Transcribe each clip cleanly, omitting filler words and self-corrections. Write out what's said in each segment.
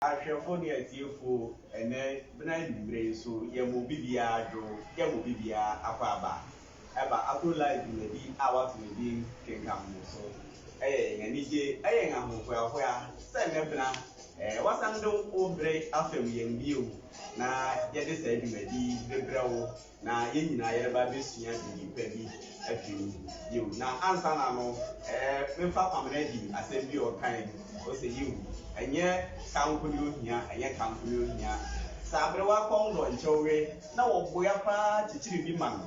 Ahwɛfo atiefo ene bena dimbre so yɛmɔ bibia do yɛmɔ bibia afa aba akro live di awato di kenkam so nganije ngahofoafoa sɛ ne bena wasan do obre afam yɛn bio na yɛde sɛ dwumadi bebrɛwo na yɛnyina yɛreba besua bipa bi afiri yo na ansa na no memfa pamena di asɛm bi ɔkan o se yo enye kanko ni ohia enye kanko ni ohia sabre wa kondo nchewe na wo boya pa chichiri bi man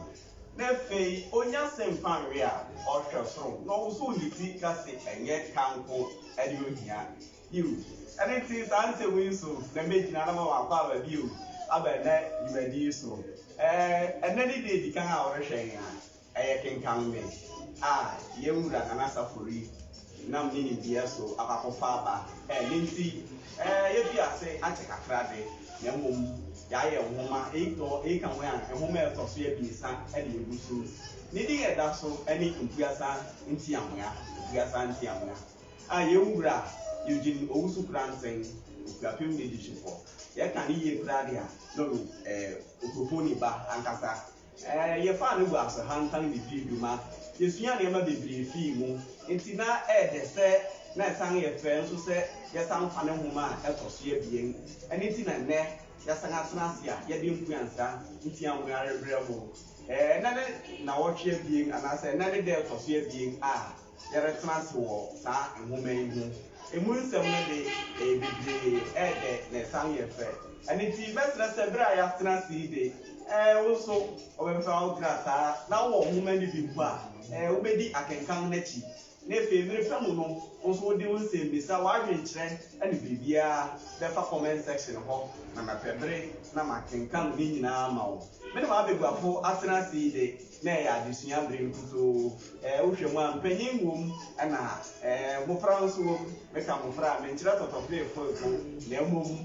na fei onya sempan we a ohwe soro no wo so niti ka se enye kanko edi ohia you anything sanse we so na mejina na ma wa kwa ba bi o aba na yimadi so enani de di kan a wo hwehwen a kenkan me yewura kana safori nam ni bia so akakofa ba linti yebi ase ate kakrade na mom yaye nhoma kan we an nhoma eto so yebisa e de egusu ni di eda so ani mpuasa ntiamwa yewura Eugene Owusu Kransen Gapim leadership for ye kan ye krade a no okoponi ba ankasa ye fa no gba so hantan bi biduma yesua ne ma bebre fi mu entina de se na san ye fe nso se ye san fa ne homa eto so ye bien eni ti na ne ye san atena se a ye de mpuansa ntia nware brebo na wo hwe bien anase na ne de eto so ye bien ye retena se wo sa homa yi mu emu nsem ne de bebre de na san ye fe eni ti betra se bra ya tena se de also obefa outrasa na wo homa ni bi bu a obedi akenkan na chi na efemire famu no also de won se mbisa wa adwenkyere ani bibia befa comment section ho na mapebre na makenkan ni nyina ma wo me na abeguafo atena si de na ya adesua bre nkuto wohwemu ampanyin wom na mo franso wom me ka mo fra me nkyere totofe efo na mom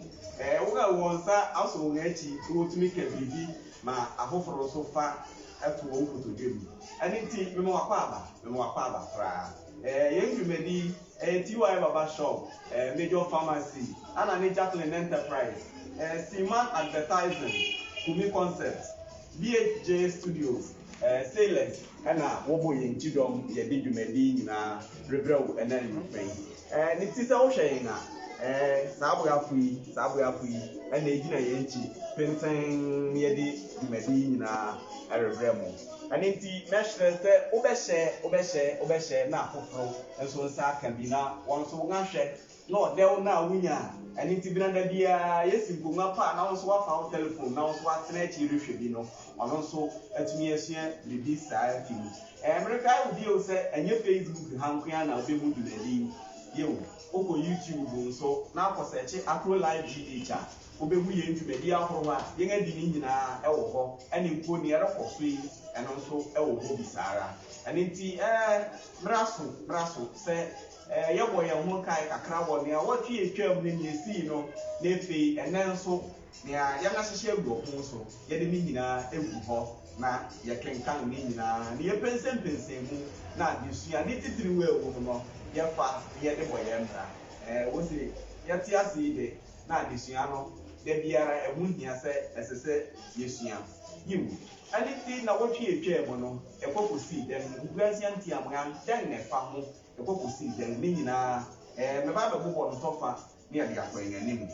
woga wonsa aso ngachi wotumi ka bibi ma ahoforo so fa ato wo kutodem aniti me mo akwa aba fra yendumedi TY Baba Shop Major Pharmacy ana ne Jacqueline Enterprise Siman Advertising Kumi Concepts BHJ Studios Sailors ana wobo yenchidom ye didumedi nyina rebrew enani mfen ni tisa wo hwen na saabo ya fui ena ejina yenchi penten ye di dumedi nyina rebrew anenti mehre se obehye na afoforo enso nsa kan bi na won so ngahwe na odew na wunya anenti bi na da bia yesimponga pa na won so wa fa telephone na won so wa tena chi rehwe bi no ono so atumi asua bibi saa fini America udi o se enye Facebook hankwa na obemu duleli yewo oko YouTube so na akoseche akro live GH obegu ye ntubedi ahoro a yen adi ni nyina ewo ho ene nko ni erefo so yi eno so ewo ho bisara anenti braso se yebo ye ho kai kakra wo ne awotwe etwam ne esi no na efe enen so ne ya na hyehye agu ho so ye de ni nyina egu ho na ye kenkan ni nyina ne ye pensem mu na adesua ne titiri we wo no ye fa ye de boye mbra wo se ye ti ase de na adesua no de biara ehunhia se esese yesua yiwu aniti na wotwe etwa no ekokosi dem uguansia ntiamga den ne fa ho ekokosi dem ne nyina me ba bebo no tofa ne ade akwan anim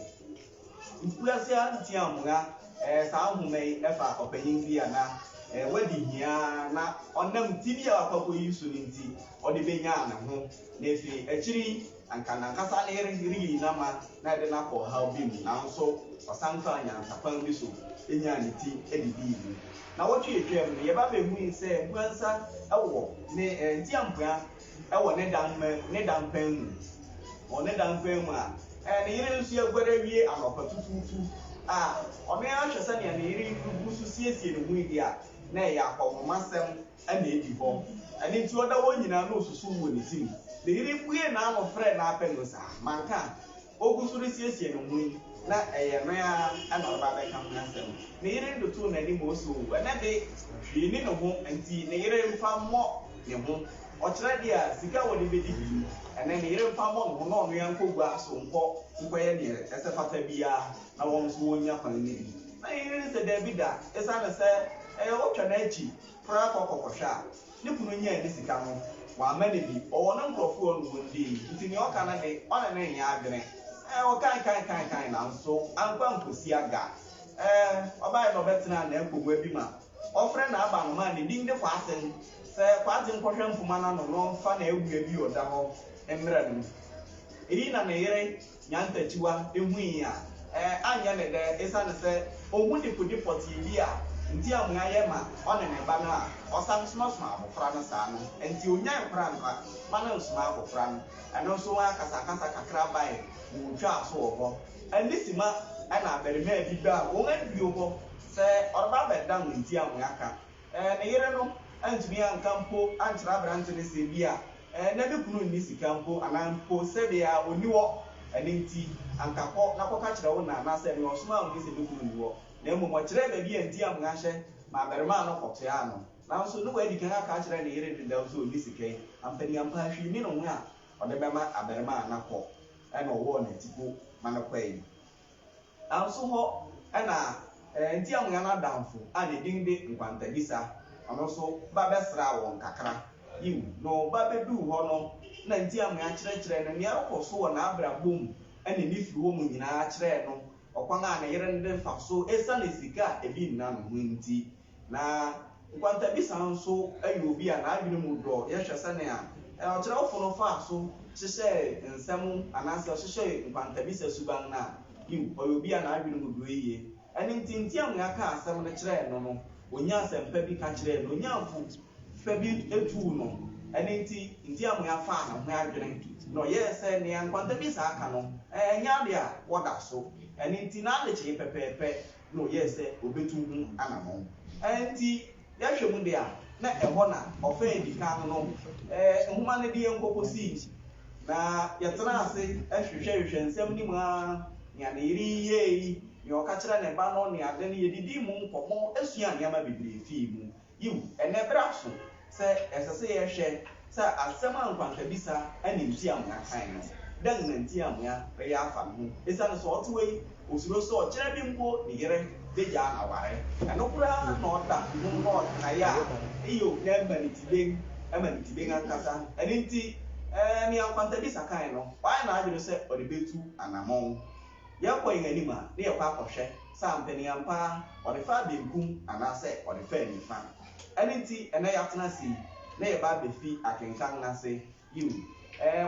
uguansia ntiamga sa ahumai efa opanyin bi ana wadi hia na onam tibi akwa yisu ninti ode benya na ho na efi akiri ankana kasa na iri na ma na de na ko ha bi mu na nso osanfa anya nsapan bi so enya ne ti edidi ibu na wotwe etwam ne ye ba be hu se buansa ewo ne ntiampua ewo ne danpan mu a ne yire nsu agwara wie anopa tututu ome ahwese ne ne yire busu siesie ne hu idi a na ya akọmasem ana edi ho ani nti oda wo nyina na osusu wo ne tim de yire bue na no frɛ na apɛ no sa manka ogusu re siesie ne hu na eye no ya ana ba be kam na asem ne yire ndoto na ni mo so na de hwe ni no ho nti ne yire mfa mmɔ ne ho ɔkyerɛ deɛ sika wɔ ne bɛdi bi ɛnɛ ne yere mfa bɔ ne ho na ɔno yɛn nkɔ gua so nkɔyɛ neɛ ɛsɛ fata biara na wɔn nso wɔnya kwan ne bi na yere sɛ daabi da ɛsiane sɛ wotwa n'akyi koraa kɔkɔhwɛ a ne kunu nyaa ne sika no wama ne bi ɔwɔ ne nkurɔfoɔ no wɔn di nti nea ɔka no de ɔne ne nyɛ adwene ɔkan nanso ankwa nkosi aga ɔbaa na ɔbɛtena na nkɔmua bi ma ɔfrɛ na aba no ma ne din de Kwaten sɛ Kwaten nkɔhwɛ mpoma no no mfa na awua bi ɔda hɔ mmerɛ no eyi na ne yere nyantakyiwa ehui a anyɛ ne dɛ ɛsiane sɛ ɔhu dipodipɔ tie bi a nti amoa yɛ ma ɔne ne ba no a ɔsan somasoma abɔfra no saa no nti onyan kora no a ma no nsoma abɔfra no ɛno nso wɔn akasakasa kakra bae wɔtwa aso wɔ hɔ ɛne sima ɛna abɛrima bi ba a wɔn aduo hɔ sɛ ɔreba bɛda no nti amoa ka ne yere no antumi anka mpo ankyerɛ aberante no sɛ bi a na bi kunu nni sika mpo anaa mpo sɛdeɛ ɔni wɔ ɛne nti ankakɔ na kɔka kyerɛ wo na anaasɛ ne ɔsoma a wɔn sɛ bi kunu nni wɔ na mmom ɔkyerɛ baabi a nti amoa hyɛ ma abɛrima no kɔtoa no nanso ne wɔadi kan aka kyerɛ ne yere deda so ɔni sika yi ampaniampa ahwii ne ho a ɔde bɛma abɛrima anakɔ ɛna ɔwɔ n'atipo ma no kɔ yi nanso hɔ ɛna nti amoa no adamfo a ne din de Nkwantagisa ɔno nso ba bɛsra wɔn kakra yiw na ɔba bɛduu hɔ no na nti amoa kyerɛkyerɛ no nea ɔkɔ so wɔ n'abrabɔ mu ɛna ne firi hɔ mu nyinaa kyerɛ no ɔkwan a ne yere no de fa so ɛsiane sika a ebi nna no ho nti na Nkwantagisa nso ɛyɛ obi a n'adwene mu dɔ yɛhwɛ sɛnea ɔkyerɛwfo no faa so hyehyɛ nsɛm anaasɛ ɔhyehyɛ Nkwantagisa suban no a yiw ɔyɛ obi a n'adwene mu dɔ yie ɛne nti amoa ka asɛm no kyerɛɛ no no onya asɛmpa bi ka kyerɛɛ no onya afo fa bi etuu no ɛne nti amoa faa ne ho adwene na ɔyɛɛ sɛ nea Nkwantagisa aka no ɛnyɛ ade a wɔda so ɛne nti n'adekyee pɛpɛɛpɛ na ɔyɛɛ sɛ obetu ho anammɔn nti yɛhwɛ mu de a na ɛhɔ na ɔfa edi kan no nhoma no de yɛn nkɔkɔsii na yɛtena ase ɛhwehwɛ nsɛm ne mu a nea ne yere yie yi nea ɔka kyerɛ ne ba no ne ade no yɛdidi mu nkɔmmɔ asua nneɛma bebree fii mu yiw ɛnɛ berɛ so sɛ ɛsɛ sɛ yɛhwɛ sɛ asɛm a Nkwantagisa ɛne nti amoa kan no dɛn na nti amoa bɛyɛ afa no ho ɛsiane sɛ ɔte wɔ yi osuro sɛ ɔkyerɛ bi mpo ne yere bɛgyaa na aware ɛno koraa na ɔda ho na ɔtenaeɛ a iyo na ɛma ne tiben ankasa ɛne nti nea Nkwantagisa kan no wayɛ n'adwene sɛ ɔde bɛtu anammɔn yɛkɔ yɛn anim a ne yɛkɔ akɔhwɛ sɛ ampaniampa ɔde fa benkum anaasɛ ɔde fa nifa ɛne nti ɛnɛ yɛatena si na yɛba abɛfi akenkan n'ase yiw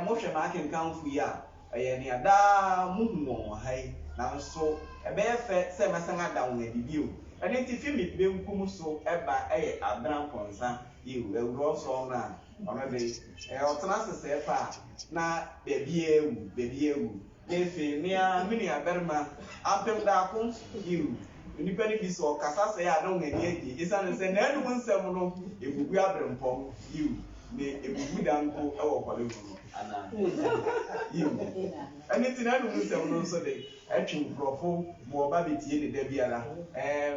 mohwɛ ma akenkanfo yi a ɛyɛ nea daa muhu wɔn wɔ ha yi nanso ɛbɛyɛ fɛ sɛ mɛsan ada wɔn adi bio ɛne nti fimi benkum so ɛba ɛyɛ Abena Mponsa yiw awurɔ sɔɔ no a ɔno de ɔtena sesɛɛ fa na baabi ewu efe nea mini aberma apem daako yiw nipa ni bi so kasa sɛ ya na ngani agi ɛsiane sɛ na anu nsɛm no egugu abrempɔm yiw ne egugu danko ɛwɔ kwale guru ana yiw ɛne ti na anu nsɛm no nso de ɛtwe nkurɔfo mo ɔba betie ne da biara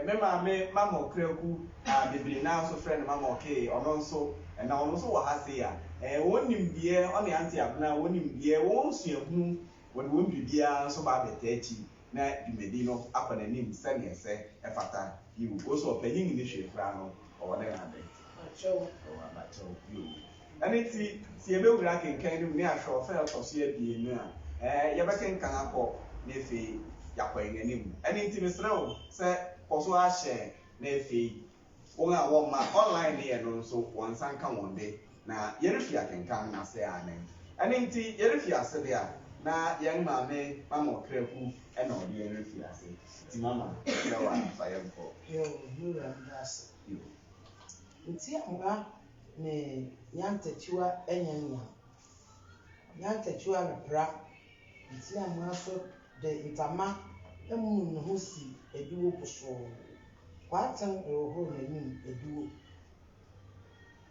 me maame mama okraku a bebree na so frɛ ne mama okay ɔno nso na ɔno nso wɔ ha se ya wɔnim die ɔne ante abena wɔnim die wɔn suahunu wɔde wɔn biribiara nso ba abɛta akyi na dwumadi no akɔ n'anim sɛnea sɛ ɛfata yiw oso ɔpanyin ne hwɛ kura no ɔwɔ ne ade akyɛw yiw ɛne ti si ebewura kenkan no mu ne ahwɛ ɔfɛ ɔtɔ so abienu a yɛbɛkenkan akɔ na afei yɛakɔ yɛn anim ɛne nti mesrɛ wo sɛ kɔ so ahyɛ na afei wɔn a wɔn ma online ne yɛ no nso wɔn nsa nka wɔn de na yɛrefi akenkan na ase ane ɛne nti yɛrefi ase de a na yɛn maame mama okraku ɛna ɔde yɛn refi ase ti mama na wa fa yɛn kɔ yura ndase nti amoa ne nyantakyiwa ɛnyanya nyantakyiwa ne bra nti amoa so de ntama emu ne ho si ediwo posoo Kwaten ɛwɔ n'anim ediwo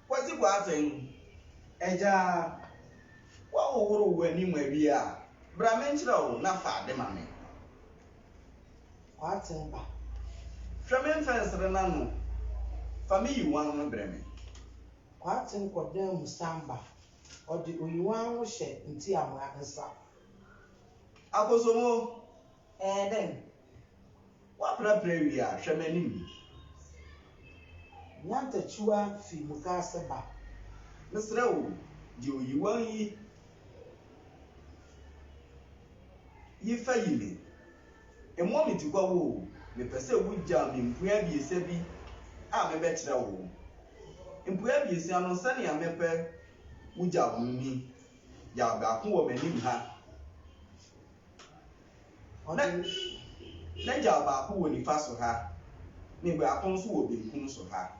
kwasi Kwaten ɛgya wa oworo wɔ anim awie a bra me nkyerɛ wo na fa ade ma me Kwaten ba hwɛ me mfɛnsere na no fa me yi wan no brɛ me kwate nkɔdan mu samba ɔde oyiwan ho hyɛ nti amoa nsa Akosomo den waprapra wi a hwɛ m'anim. nyantachiwa fi muka ase ba Mesrɛ wo di oyiwan yi fa yi me. Emo me ti kwa wo me pese wugya me mpua biesa bi a mebɛkyerɛ wo. Mpua biesa no sɛ nea mepɛ wugya wo ni. Ya baako wɔ m'anim ha. Na gya baako wɔ nifa so ha. Ne baako nso wɔ benkum so ha.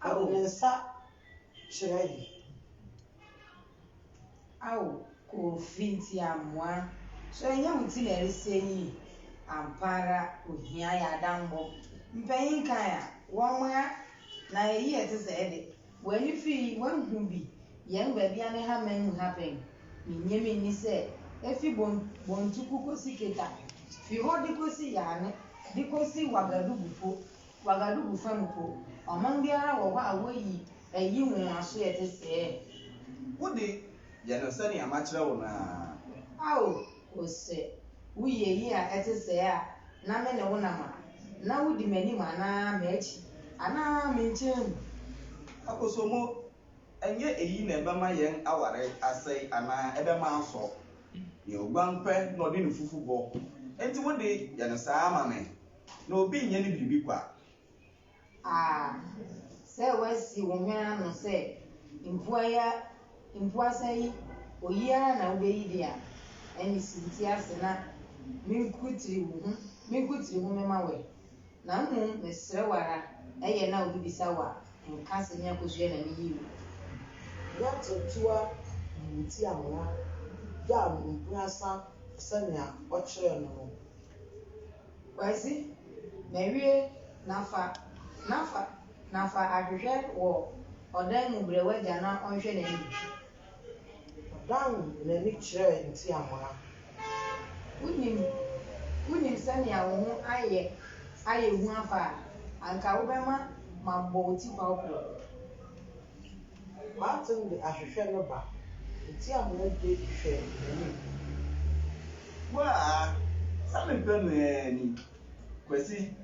ɔde ne nsa kyerɛ yi Awo Kofi nti amoa so enye muti na erese yi ampara ohia ya dambo mpanyin kan a wɔn na eyi ete sɛ ede wani fi wanhu bi yɛn baabi ane ha man mu happen nyeme ni sɛ efi bontuku kosi keta fi hɔ de kosi yane de kosi wagadugu fampo ɔman biara wɔ hɔ a woyi eyi wɔn aso ete sɛ Wode yɛ no sɛ nea makyerɛ wo na. Awo ose wuye yi a ete sɛ a na me ne wo nama na wudi m'anim anaa m'akyi anaa me nkyɛn Akosomo enye eyi na ɛbɛma yɛn aware asɛe anaa ɛbɛma asɔ. Nea oguan pɛ na ɔde ne fufu bɔ. Enti wode yɛ no saa ama me. Na obi nyɛ ne biribi kwa. sɛ wasi wo hwɛ no sɛ mpoa sɛ oyi ara na wobɛyi de a ɛne sinti ase na menkutiri ho mema wɛ na mmom mesrɛ wara ɛyɛ na wobibisa wa nka sɛ ne akosua na meyi wo nyantachiwa nti amoa gya mpuna sa sɛnea ɔkyerɛ no no kwasi mawie nafa ahwehwɛ wɔ ɔdan mu brɛ wagya na ɔnhwɛ n'anim ɔdan n'ani kyerɛ nti amoa wonim sɛnea wo ho ayɛ hu afa a anka wobɛma mabɔ wo ti kwawokɔ kwate de ahwehwɛ no ba nti amoa de hwɛ n'anim Wa sa me pɛ no ani. Kwasi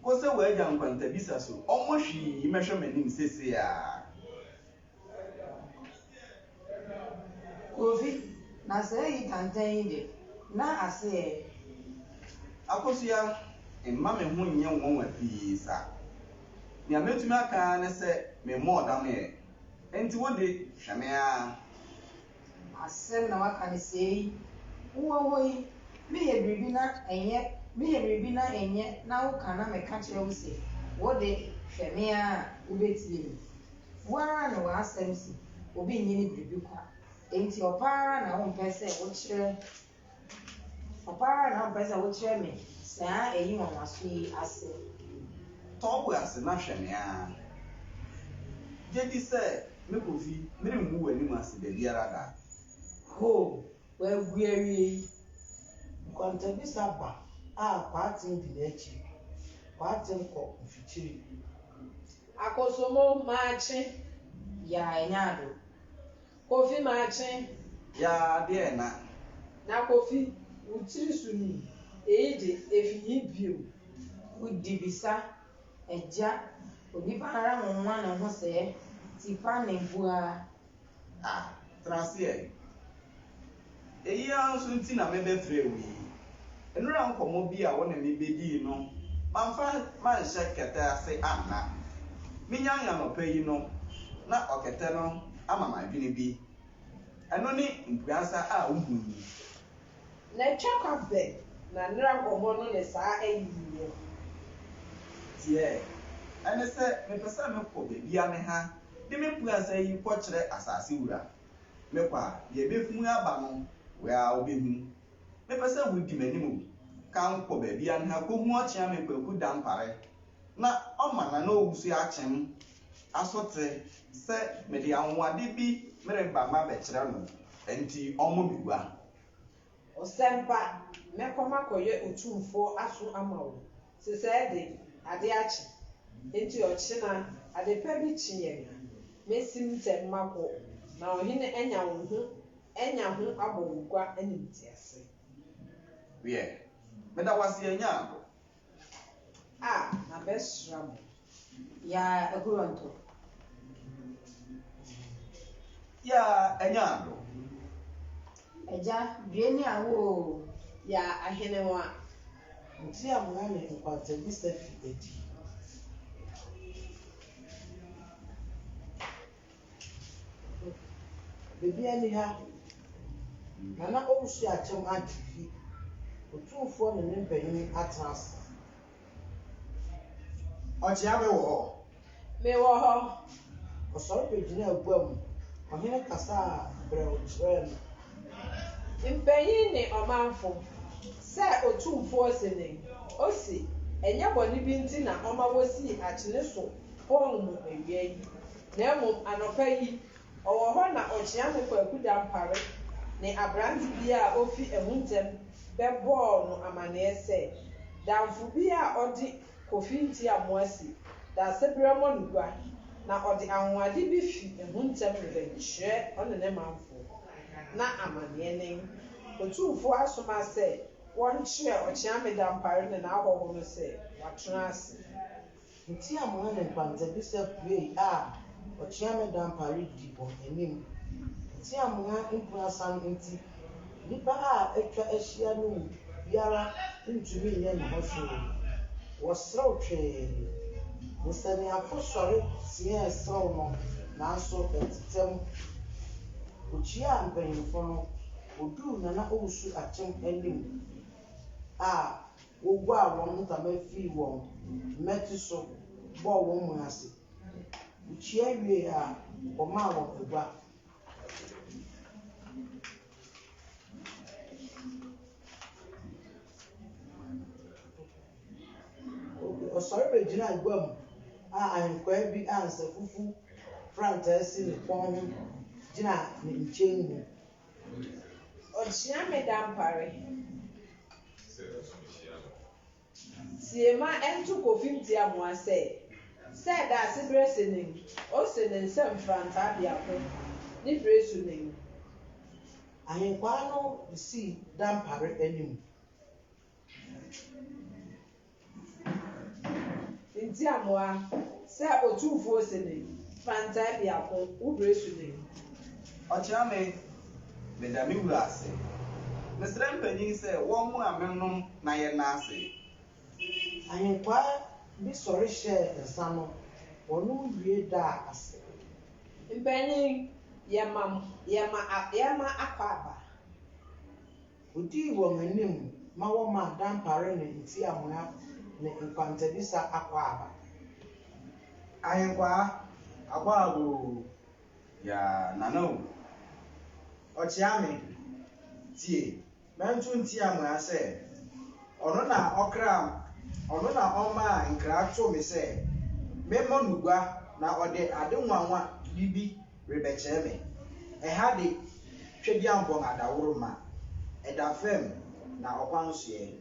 ko sɛ wagya nkwantabisa so. Ɔmo hwii mɛhwɛ m'anim sese a. Kofi na sɛ yi tantan yi de na ase Akosua mma me ho nyɛ nwanwa pii sa. Nea metumi aka ne sɛ me mmɔ ɔdam yɛ. Enti wode hwɛ me a. asɛm na waka ne sɛ yi wowɔ yi meyɛ biribi na ɛnyɛ na woka na meka kyerɛ wo sɛ wode hwɛ me a wobɛtie me woara na w'asɛm si obi nyɛ ne biribi kwa enti ɔpaara na wompɛ sɛ wokyerɛ me saa ɛyi nwanwaso yi ase Tɔwo ase na hwɛ me a. Gye di sɛ me Kofi meremmu w'anim ase da biara da. ho wagu awie yi nkwantabisa ba a kwate di n'akyi kwate nkɔ mfikyiri Akosomo maakye ya ɛnyɛ ado Kofi maakye Ya deɛ na Kofi wo tiri so ni eyi de efiyi bio wodi bisa agya onipa ara nwonwa ne ho sɛ tipa ne mpoa Traseɛ. Eyi a nso nti na mebɛfrɛ wo yi. Enura nkɔmmɔ bi a wo ne me bedi no, manhyɛ kɛtɛ ase anna. Minya nyanɔpa yi no, na ɔkɛtɛ no ama m'adwene bi. Ɛno ne mpuasa a wohu yi. na etwa kwabɛ na nra nkɔmɔ no ne saa ayi yɛ Tiɛ. Ɛne sɛ mepɛ sɛ mekɔ baabi a me ha de me mpuasa yi kɔkyerɛ asase wura. Mekɔ a yɛbɛfunu aba no wea wobɛhu. Mepɛ sɛ wodi m'anim ka nkɔ baabi a ha kɔhu ɔkyea me kwaku da mpare. Na ɔma na owu so akyem asote sɛ mede anwade bi mereba ma bɛkyerɛ no. Enti ɔmo biwa. ɔsɛmpa mɛkɔma kɔyɛ otumfoɔ aso ama wo sesɛɛ de ade akye enti ɔkye na ade pa bi kye yɛn mesim ntɛm mako na ɔhene anya wo ho abɔ wo gua anim ti ase Wie. Meda wase anya abo. na bɛsra mo Ya ekuronto. Ya anya abo. Eja bieni awo. ya ahenewa nti amoa ne nkwantabisa fi adi. Bebi ani ha nana owusu akyem atwi otumfoɔ ne ne mpanyin atena ase. Ɔkyea me wɔ hɔ. mewɔ hɔ Ɔsɔre bɛgyina aguam ɔhene kasa a brɛw kyerɛ no. mpanyin ne ɔmanfo sɛ otumfoɔ si ne osi ɛnyɛ bɔne bi nti na ɔma wosi akyene so pɔn mu awia yi na mmom anɔpa yi ɔwɔ hɔ na ɔkyea ne kwaku da mpare ne aberante bi a ofi ɛho ntɛm bɛbɔɔ no amanneɛ sɛ damfo bi a ɔde kofi nti amoa si da ase berɛ mmɔ no gua na ɔde anwade bi fi ɛho ntɛm rebɛkyerɛ ɔne ne manfo na amanneɛ ne otumfoɔ asoma sɛ wɔnkyerɛ ɔkyea me da mpare ne n'ahɔho no sɛ watena ase Nti amoa ne nkwantabisa pue a ɔkyea me da mpare di wɔn anim. Nti amoa mpunasa no nti nipa a atwa ahyia no mu biara ntumi nyɛ ne ho hwee. Wɔserew twee. Nsɛnniafo sɔre teɛ serew no nanso ɛtetam. Okyia mpanyinfo no oduu nana owusu akyem anim a wogua wɔn ntama fii wɔn mmɛti so bɔɔ wɔn mu ase. Okyia wie a ɔmaa wɔn agua. Ɔsɔre bɛgyina aguam a ahenkwaa bi a nsa fufu frankaa si ne kɔn ho gyina ne nkyɛn mu. ɔkyea me da mpare tiema ɛnto kofi nti amoa sɛ da ase berɛ sɛ n'ani ose ne nsɛm frantaa de ako ne berɛ su n'ani Ahenkwaa no sii da mpare anim. nti amoa sɛ otumfoɔ sɛ n'ani frantaa de ako wo berɛ su n'ani Ɔkyea me meda me wura ase. Mesrɛ mpanyin sɛ wɔn mu a menom na yɛna ase. Ahenkwaa bi sɔre hyɛɛ nsa no wɔn wie daa ase. mpanyin yɛma akɔ aba Odii wɔn anim ma wɔma da mpare ne nti amoa ne nkwantabisa akɔ aba. Ahenkwaa akɔ abo. Ya nana o. Ɔkyea me tie. Mɛnto nti amoa sɛ ɔno na ɔmaa nkra to me sɛ memmɔ no gua na ɔde ade nwanwa bibi rebɛkyerɛ me. Ɛha de twɛdiampɔn adaworo ma ɛda fam na ɔkwan soɛ.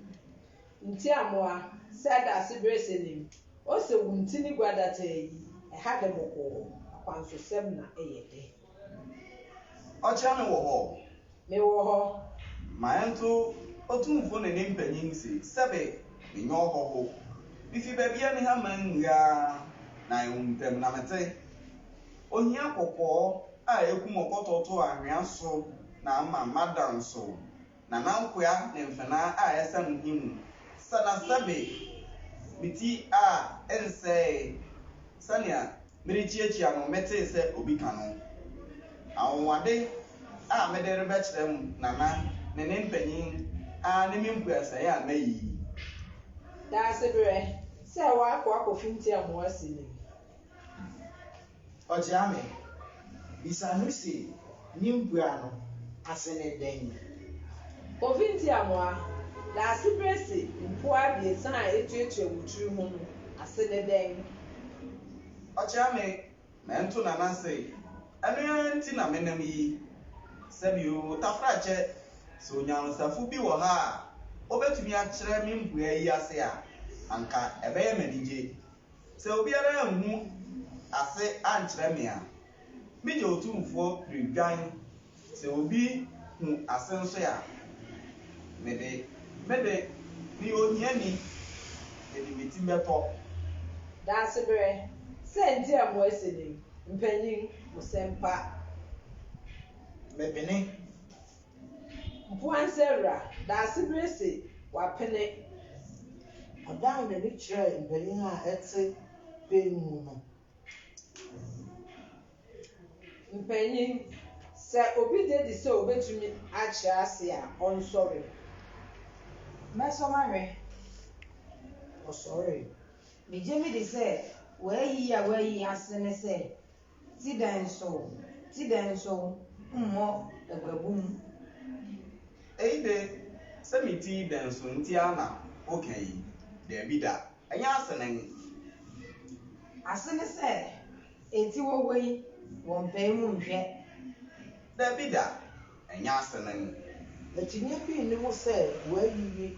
nti amoa sɛ da ase berɛ sɛ n'ani ose wo nti ne gua data yi ɛha de bɔkɔɔ akwansosɛm na ɛyɛ dɛ Ɔkyea me wɔ hɔ. mewɔ hɔ Ma ɛnto otumfo ne ne mpanyin se sɛbe menyɛ ɔhɔho. Bifi baabia ne ha man nwia na ɛwo ntam na mete. Ohia kɔkɔɔ a ekum ɔkɔtɔtɔ ahwea so na ama madam so. Na nankoa ne mfena a ɛsɛ no himu. Sana sɛbe miti a ɛnsɛ sania merekyia no mete sɛ obi ka no. Awɔwade a mede rebɛkyerɛ mu nana ne ne mpanyin a ne mempuasɛe a mayi. da ase berɛ sɛ wakɔ akɔfi nti amoa si n'ani Ɔkyea me bisa no si ne mpua no ase ne dɛn. kofi nti amoa da ase berɛ sɛ mpoa abiɛsa a etuatua wo tiri ho no ase ne dɛn Ɔkyea me mɛnto nana se ɛno nti na menam yi. Sɛbio tafrakyɛ sɛ onyansafo bi wɔ ha a obetumi akyerɛ me mpua yi ase a anka ɛbɛyɛ manigye sɛ obiara nhu ase ankyerɛ me a megye otumfoɔ piredwan sɛ obi hu ase nso a mede ne ohiani mede me ti bɛtɔ. Daase berɛ sɛ nti a mo asi ne mpanyin mo sɛ mpa mepene mpoansɛwura daase berɛ se wapene ɔdan n'ani kyerɛ mpanyin a ɛte bɛn mu no. mpanyin sɛ obi de di sɛ obetumi akyerɛ ase a ɔnsɔre mɛsɔmahwɛ Ɔsɔre. megye me de sɛ wayi ase ne sɛ ti dɛn so mmɔ agbabum. Eyi de sɛ me ti dɛn so nti ana woka yi daabi da ɛnyɛ ase ne ase ne sɛ eti wɔwɔ yi wɔn mpɛn mu nhwɛ. daabi da ɛnyɛ ase ne Akyinnye bi ne ho sɛ wɔayiyi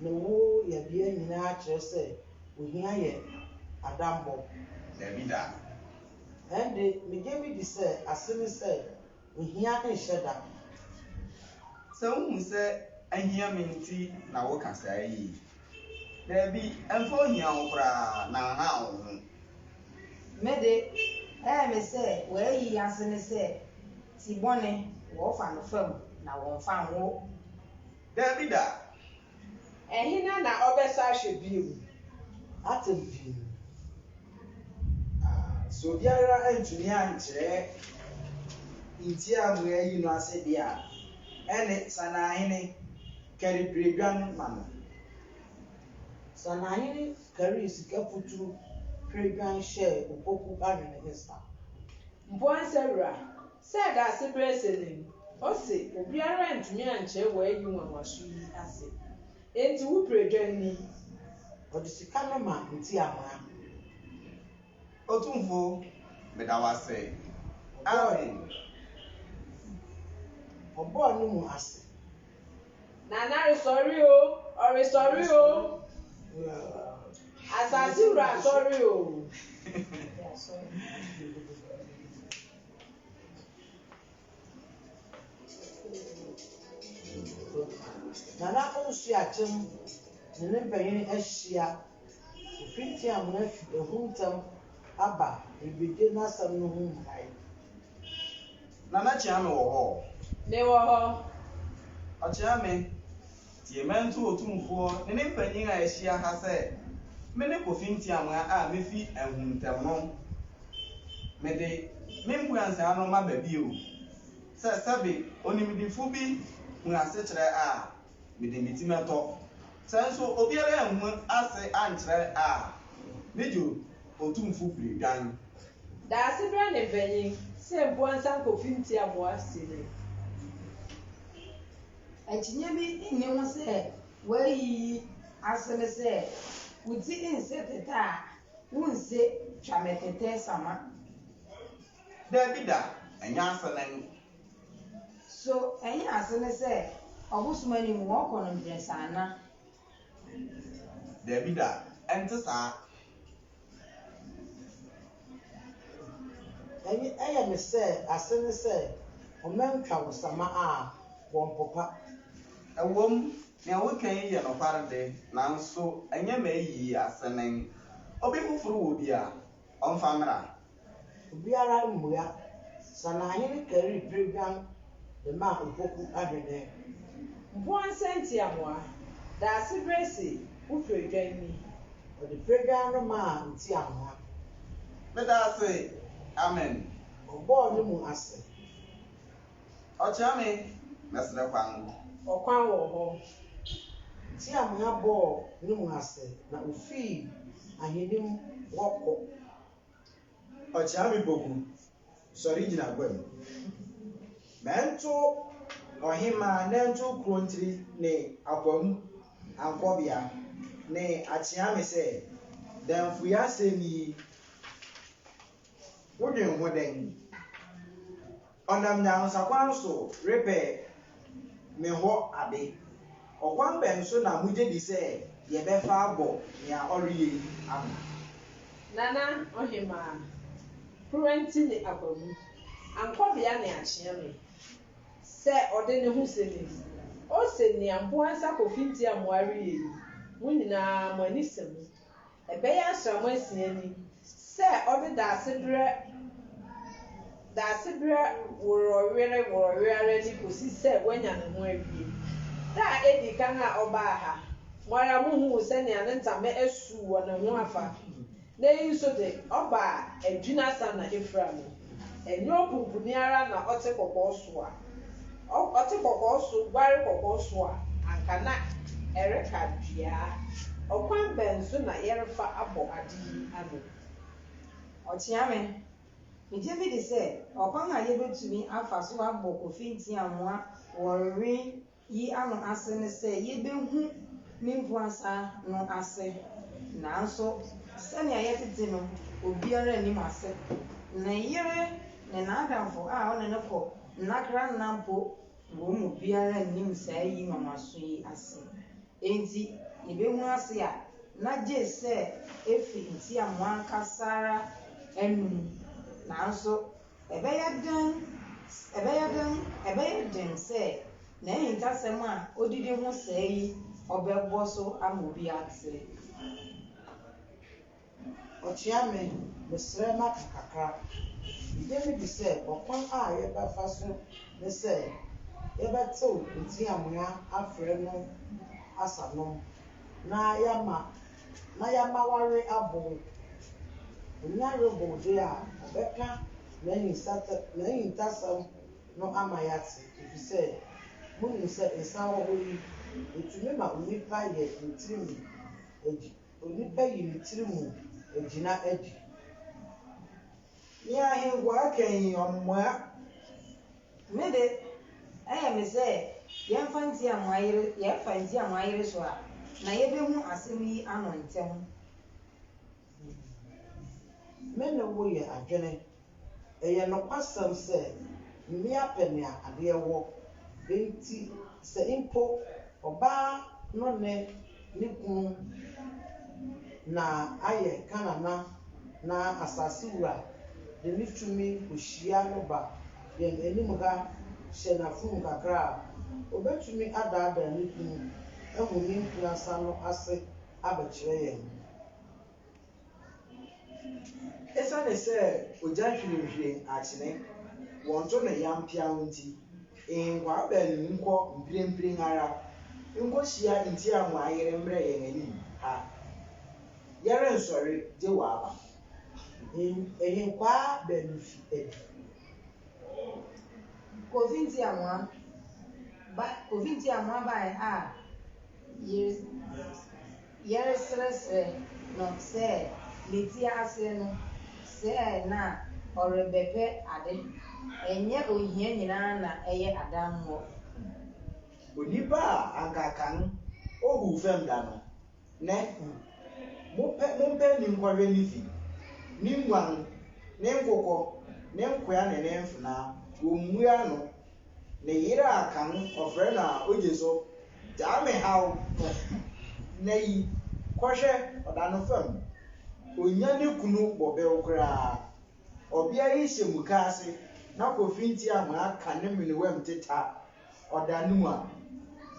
ne wo yɛbea nyinaa kyerɛ sɛ ohia yɛ adambɔ. daabi da Ɛnde megye mi di sɛ ase ne sɛ ohia nhyɛ da. sɛ wohu sɛ ahia me nti na woka saa yi daabi ɛmfa ohia wo koraa na aha wo ho. Mede ɛyɛ me sɛ wayi ase ne sɛ ti bɔne wɔfa no fam na wɔmfa nwo. daabi da ɛhena na ɔbɛsa ahwɛ bio Atem pii. sɛ obiara antumi ankyerɛ nti a mo ayi no ase deɛ a ɛne sanahene kari piredwan ma no. Sanahene kari sika puturu piredwan hyɛ opoku ahwene ne nsa. mpoansɛwura sɛ daase berɛ se ne ɔse obiara ntumi ankyerɛ wɔayi nwanwaso yi ase enti wo piredwan ni Ɔde sika no ma nti amoa. otumfo meda wase amen. Ɔbɔɔ ne mu ase. nana resɔre o ɔresɔre o asase wura asɔre o Nana Nsu Akyem ne ne mpanyin ahyia. Ofinti amoa fi ehu ntam aba ebegye n'asɛm no ho mmae. Nana kyea me wɔ hɔ. mewɔ hɔ Ɔkyea me tie mɛnto otumfoɔ ne ne mpanyin a ahyia ha sɛ me ne kofi ntiamoa a mefi ahuntam no mede me mpuansaa no ma baabi o sɛ sɛbe onimdifo bi hu ase kyerɛ a mede me ti mɛtɔ sɛ nso obiara anhu ase ankyerɛ a megye otumfo piredwan. daase berɛ ne mpanyin sɛ mpoansa nkɔfi ntiamoa si ne Akyinnye bi nni ho sɛ wayi ase ne sɛ wo ti nse tete a wonse twametete sama. daabi da ɛnyɛ ase ne So ɛnyɛ ase ne sɛ ɔbosom anim wɔkɔ no mprɛnsa ana. daabi da ɛnte saa. Ɛyɛ me sɛ ase ne sɛ ɔmɛntwa wo sama a wɔn popa. ɛwom nea woka yi yɛ nokware de nanso ɛnyɛ ma ayi ase ne obi foforo wɔ bi a ɔmfa mmra. Obiara mmua. Sanahene kari piredwan de ma opoku ahwene. mpoansa ntiamoa daase berɛ se wo piredwan ni Ɔde piredwan no maa nti amoa. meda ase amen. Ɔbɔɔ ne mu ase. Ɔkyea me mɛsrɛ kwan. ɔkwan wɔ hɔ Nti amoa bɔɔ ne mu ase na ofii ahenim wɔkɔ. Ɔkyea me boku sɔre gyina guam. Mɛnto ɔhema nɛnto kurontiri ne apɔm ankɔbea ne akyea me sɛ dɛmfo yɛ asɛm yi wodwen ho dɛn. Ɔnam nyansakwan so repɛ me hɔ ade ɔkwan bɛn so na mugye di sɛ yɛbɛfa abɔ nea ɔreyɛ ano. Nana Ohima, Prenti ne Abamu, Ankobia ne Achiame, Sir Ordene Hussein, O Senia Buansa Kofinti Amwari, Munina Monism, a Baya Shamwesiani, Sir Orde Dasibra were really pussy said when you're the that Eddie Kanga Obaha, Maramu sending an entame esu on a wafa. They so the Oba and Gina Sana Eframu, and no Puniara na Oteko Boswa. Oteko Bosu, Bariko Boswa, and Kana Ereka Gia, or Quan Ben Suna Yerefa Abo Adi Anu. Ochiame, me David said, upon I able to me Alpha Swab Bokofinti and moi, or ring ye anu asen say, ye be who Nimpuansa no ase. Now so. Sani ayetete no obiara anim ase na yere ne n'adamfo a ɔne ne kɔ nnakra nnampo wo mu biara anim saa yi mamaso yi ase enti yebehu ase a na gye sɛ efi nti a mo ankasara anum nanso ɛbɛyɛ den sɛ na ɛhintasɛm a odidi ho saa yi ɔbɛbɔ so ama obi ate. Ochiame, Mr. Makaka, David said, Okwan a yɛbɛfa so ne sɛ yɛbɛtew nti amoa afrɛ no asanom na yama ware abo onyare bode a ɔbɛka n'ahintasɛm no ama yɛate efisɛ munim sɛ nsa wɔ hɔ yi etumi ma onipa yɛ ntirimu edi onipa yi ne tirimu Ejina Edi. Ya ahengwa akanyi ọmụmụ Mede, me say, yɛmfa nti a mo ayere so a na yɛbɛhu asɛm yi ano ntɛm. Mene wo yɛ adwene. Ɛyɛ nokwasɛm sɛ mmea pɛ nea adeɛ wɔ. Enti sɛ mpo ɔbaa no ne kunu na ayɛ kanana na asase wura de ne tumi ohyia no ba yɛn anim ha hyɛ n'afum kakra a obetumi adaadaa ne kunu ɛho ne nkunasa no ase abɛkyerɛ yɛn. Esiane sɛ ogya hwirenhwiren akyene wɔnto ne yampia nti nkwa bɛn nkɔ mprempren ara nkɔhyia nti a mo ayere mmerɛ yɛn anim ha. Yɛre nsɔre gye wɔ aba. Ehinkwa bɛn fi edi. Kofinti amoa ba a yɛre srɛsrɛ no sɛ ne ti ase no sɛ na ɔrebɛpɛ ade ɛnyɛ ohia nyinaa na ɛyɛ adammɔ. Onipa a ankaka no ohu fam da no ne mompɛ ne nkɔhwɛ ne fi ne nguan ne nkokɔ ne nkoa ne ne mfena wɔmmua no ne yere aka no ɔfrɛ no a ogye so gyaa me haw na yi kɔhwɛ ɔda no fam onya ne kunu bɔbɛw koraa ɔbea yi hyɛ muka ase na Kofinti a mo aka ne menewam teta ɔda no mu a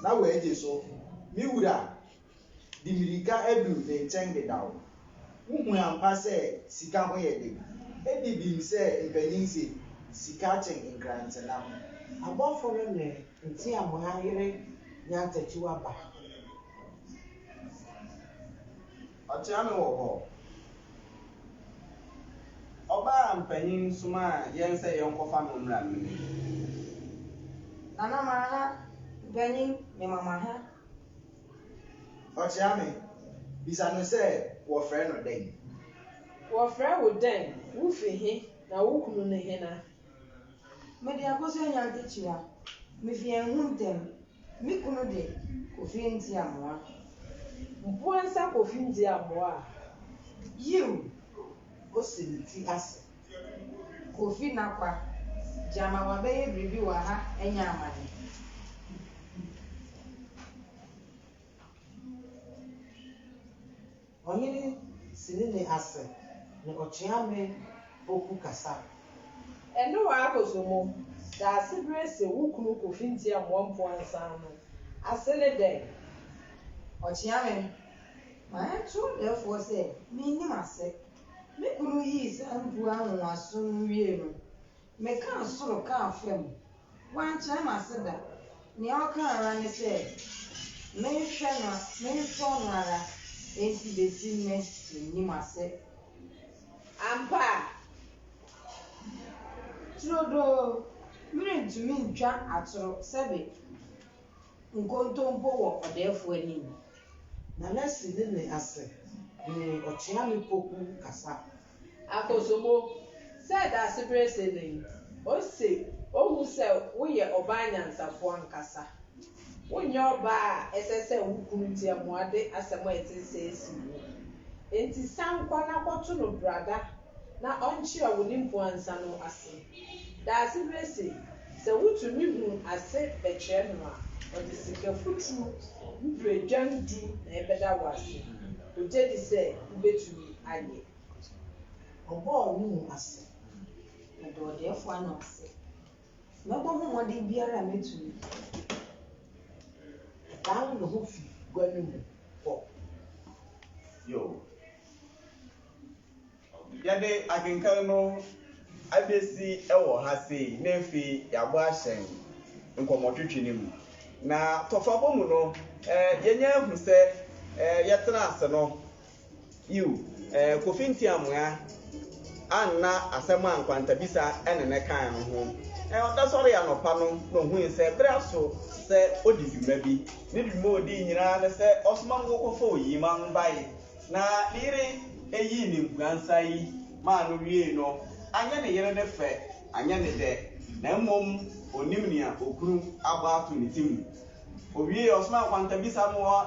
na wɔagye so me wura di mirika edu ne nkyɛn dedaw wohu ampa sɛ sika ho yɛ de edi bim sɛ mpanyin se sika kyɛn nkrantena Abɔfo no ne nti amoa yere nyantakyiwa ba. Ɔkyea me wɔ hɔ. Ɔbaa mpanyin soma a yɛn sɛ yɛnkɔfa no mmra no ni. Nana Maha, mpanyin me mama ha. Ɔkyea me bisa no sɛ wɔfrɛ no dɛn. Wɔfrɛ wo dɛn, wofi he na wo kunu ne he na. Mede akɔsɔ nyantakyiwa, mefi ɛnhu ntɛm, me kunu de Kofinti amoa. Mpuansa Kofinti amoa. Yiw, Osi ne ti ase. Kofi nakwa, gyama wabɛyɛ biribi wɔ ha ɛnyɛ amane. ɔhene sini ne ase ne ɔkyeame poku kasa. ɛno wɔ akosomo daase bere sɛ wukunu Kofi Ntiamoa Mpoansa no ase ne dɛn. Ɔkyeame ma ɛto dɛfoɔ sɛ menim ase me kunu yii saa mpu anwowaso no wie no meka soro kaa fam wankyerɛ m'ase da nea ɔka ara ne sɛ menhwɛ no ara enti besi nnɛ menim ase. ampa a turodoo merentumi ntwa atoro sɛbe nkontompo wɔ ɔdɛɛfoɔ anim. Na lesi ne ase ne ɔkyeame poku kasa. akosomo sɛ daase bere sɛ ne ose ohu sɛ woyɛ ɔbaa nyansafoɔ ankasa wonyɛ ɔbaa a ɛsɛ sɛ wukunu Ntiamoa de asɛm a ɛte sɛ esi wo enti sankwa na kɔto no brada na ɔnkyerɛ wo ne Mpoansa no ase. daase bere sɛ wotumi hu ase bɛkyerɛ no a ɔde sika futu mpiredwan du na ɛbɛda wo ase ogye di sɛ wobɛtumi ayɛ. Ɔbɔɔ ne mu ase. Mede ɔdɛɛfoɔ ano ase mɛbɔ ho mmɔden biara a mɛtumi. Dan ne ho fi gua ne mu kɔ. Yo. Yɛde akenkan no abesi ɛwɔ ha sei na efi yɛabɔ ahyɛn nkɔmmɔtwitwi ne mu. Na tɔfabɔ mu no yɛnyɛ ehu sɛ yɛtena ase no Kofi Ntiamoa anna asɛm a nkwantabisa ɛne ne kan no ho. Ɔda sɔre anɔpa no na ohun sɛ bere so sɛ odi dwuma bi ne dwuma odi nyinaa ne sɛ ɔsoma nkɔkɔfo oyima mbae na ne yere eyi ne Mpoansa yi maa no wie no anya ne yere ne fɛ anya ne dɛ na mmom onim nea okuru abɔ ato ne tim owie ɔsoma nkwantabisa no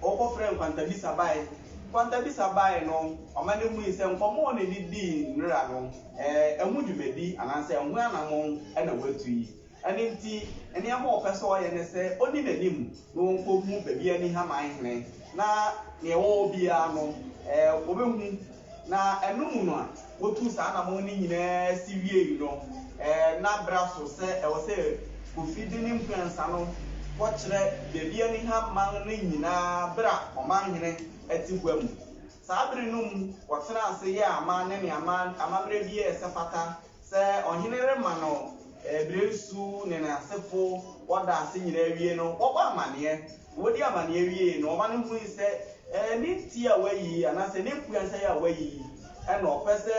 ɔkɔfrɛ nkwantabisa bae nkwantabisa bae no ɔma ne mu yi sɛ nkɔmmɔ ne didi nnura no ɛho dwumadi anaasɛ ɛho anamɔ ɛna watu yi ɛne nti nneɛma ɔpɛ sɛ ɔyɛ ne sɛ ɔni n'anim na ɔnkɔhu baabi ani haman hene na nea ɛwɔ biara no wɔbɛhu na ɛno no a wɔtu saa anamɔ no nyinaa si wie no na bra so sɛ ɛwɔ sɛ Kofi de ne Mpoansa no wɔkyerɛ baabi ani haman no nyinaa bra ɔman hene ɛte gua mu. Saa bere no mu wɔtena ase yɛ ama ne amammerɛ bi ɛsɛ fata sɛ ɔhene rema no bere nsu ne n'asefo wɔda ase nyinaa wie no wɔbɔ amanneɛ wɔdi amanneɛ wie no ɔma no hu sɛ ne ti a wayi anaasɛ ne Mpoansa yi a wayi ɛna ɔpɛ sɛ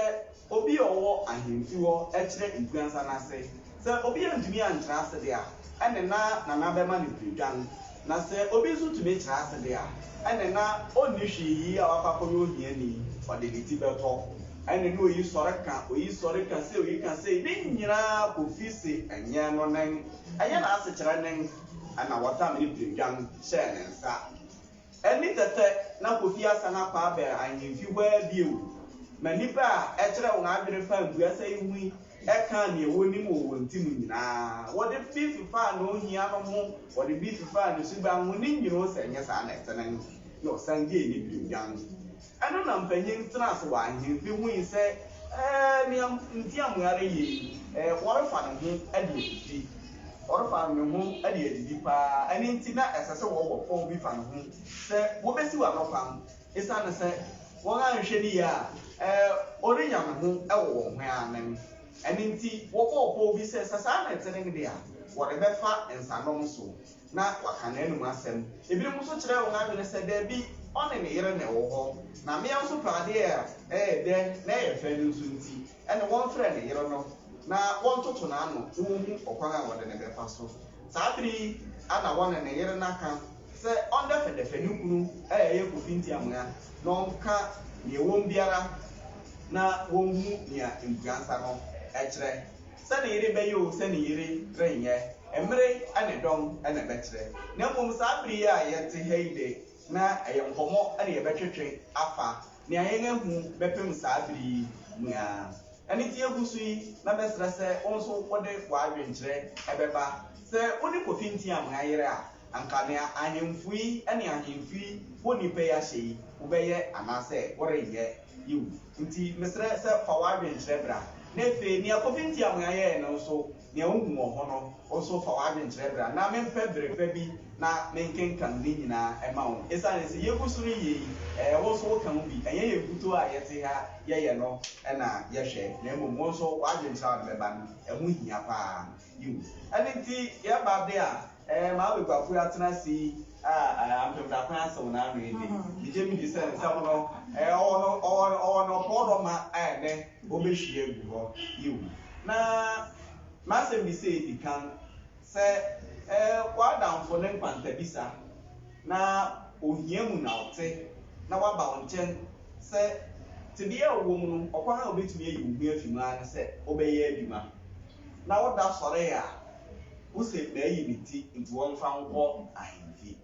obi a ɔwɔ ahemfi hɔ ɛkyerɛ Mpoansa n'ase sɛ obi antumi ankyerɛ ase deɛ a ɛne nana bɛma ne piredwan na sɛ obi nso tumi kyerɛ ase deɛ a ɛne na ɔnni hwee yi a wakakɔyɛ ohiani ɔde ne ti bɛtɔ ɛne na oyi sɔre ka sɛ oyi ka sɛ ne nyinaa Kofi se ɛnyɛ no nen ɛyɛ na asekyerɛ nen ɛna wɔtam ne piredwan hyɛɛ ne nsa ɛne tɛtɛ na Kofi asan akɔ abɛ ahemfi hɔ bio ma nipa a ɛkyerɛ wɔn adwene fa Mpoansa yi hu yi ɛka nea ɛwɔ nim wɔ wɔn tim nyinaa wɔde bi fifa na ohia no ho wɔde bi fifa na suba ho ne nyinaa sɛ nyɛ saa na ɛtɛn na ɔsan gye ne piredwan ɛno na mpanyin tena ase wɔ ahemfi hu yi sɛ nea Ntiamoa yɛ wɔrefa ne ho ɛde adidi wɔrefa ne ho ɛde adidi paa ɛne nti na ɛsɛ sɛ wɔwɔ fɔm bi fa ne ho sɛ wɔbɛsi wɔ anɔpa ɛsiane sɛ wɔn ahwehwɛ ne yie a ɔrenya ne ho ɛwɔ wɔn ho anan ɛne nti wɔkɔ ɔpɔ bi sɛ saa na ɛtɛn deɛ a wɔde bɛfa nsanom so na waka n'anum asɛm ebinom nso kyerɛ wɔn adwene sɛ daabi ɔne ne yere na ɛwɔ hɔ na mmea nso paadeɛ a ɛyɛ dɛ na ɛyɛ fɛ no nso nti ɛne wɔmfrɛ ne yere no na wɔntoto n'ano na wɔhu ɔkwan a wɔde ne bɛfa so saa bere yi ana wɔne ne yere n'aka sɛ ɔndɛ fɛdɛfɛ ne kunu ɛyɛ Kofi Ntiamoa na ɔnka nea ɛwɔ biara na wɔnhu nea Mpoansa no ɛkyerɛ sɛ ne yere bɛyɛ o sɛ ne yere renyɛ mmere ɛne dɔm ɛna bɛkyerɛ na mmom saa bere yi a yɛte ha yi de na ɛyɛ nkɔmmɔ ɛne yɛbɛtwetwe afa nea yɛn ahu bɛpem saa bere yi nyinaa ɛne ti egu so yi na bɛsrɛ sɛ wɔn nso wɔde wɔadwenkyerɛ ɛbɛba sɛ wɔne Kofi Ntiamoa yere a anka ne ahemfui ene ahemfui fo nipa ya hye wobɛyɛ anase wɔreyɛ yiw nti mesrɛ sɛ fa wadwen kyerɛ bra na efe ne akofinti amoayɛ no so ne ohu wɔ ho no also fa wadwen kyerɛ bra na mempɛ brefa bi na menkenkan ne nyinaa ɛma wo esane sɛ yegu so no yɛ wo so woka ho bi ɛnyɛ yɛ kuto a yɛte ha yɛyɛ no ɛna yɛhwɛ na mmom wo nso wadwen kyerɛ wo bɛba no ɛho hia paa yiw ɛne nti yɛba de a maa bekwafo atena si ampemdakwan asɛw na ano edi digye mi di sɛ nsɛm no ɔwɔ no ɔpɔɔdɔ ma ɛnɛ ɔbɛhwie agu hɔ yiw na masɛm bi sɛ edi kan sɛ wadamfo ne nkwantabisa na ohia mu na ɔte na waba wo nkyɛn sɛ tebea a ɔwɔ mu no ɔkwan a ɔbɛtumi ayi wo ho afi mu ara ne sɛ ɔbɛyɛ adwuma na woda sɔre a wosɛ baayi ne ti nti wɔmfa nkɔ ahemfie